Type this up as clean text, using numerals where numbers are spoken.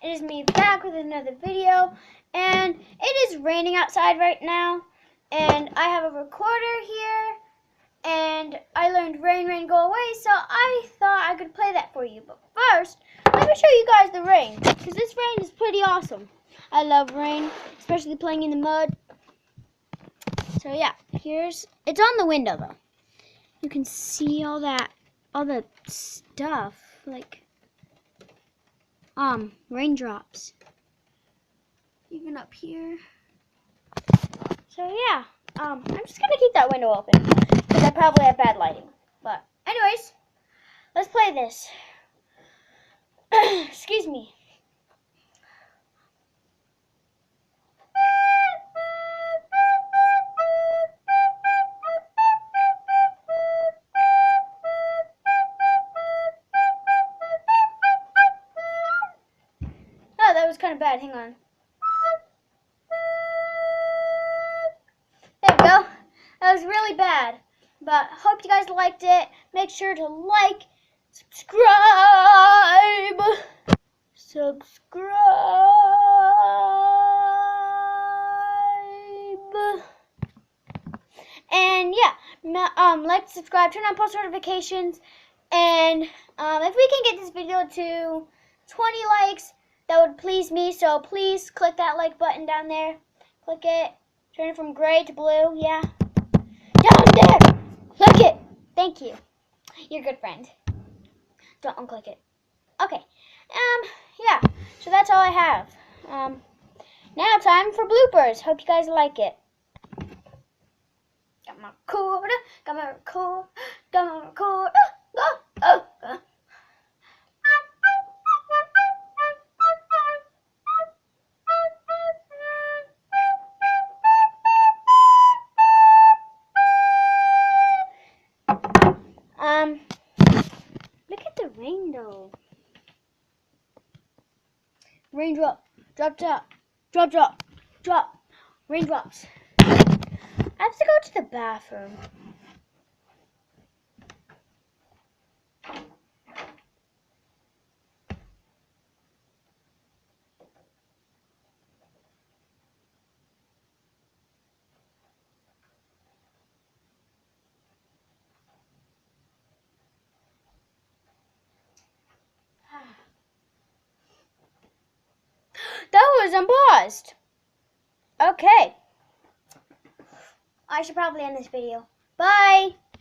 It is me back with another video, and it is raining outside right now, and I have a recorder here, and I learned Rain Rain Go Away, so I thought I could play that for you. But first, let me show you guys the rain, because this rain is pretty awesome. I love rain, especially playing in the mud. So yeah, it's on the window though. You can see all the stuff, like raindrops. Even up here. So yeah, I'm just gonna keep that window open because I probably have bad lighting. But anyways, let's play this. Excuse me. Oh, that was kind of bad. Hang on. There we go. That was really bad. But hope you guys liked it. Make sure to like, subscribe, and yeah, like, subscribe, turn on post notifications, and if we can get this video to 20 likes, that would please me. So please click that like button down there. Click it. Turn it from gray to blue. Yeah. Down there. Click it. Thank you. You're a good friend. Don't unclick it. Okay. Yeah. So that's all I have. Now time for bloopers. Hope you guys like it. Got my recorder. Got my recorder. Got my recorder. Oh. Look at the rain though. Raindrop, drop, drop, drop, drop, drop, raindrops. I have to go to the bathroom. That was unpaused. Okay. I should probably end this video. Bye.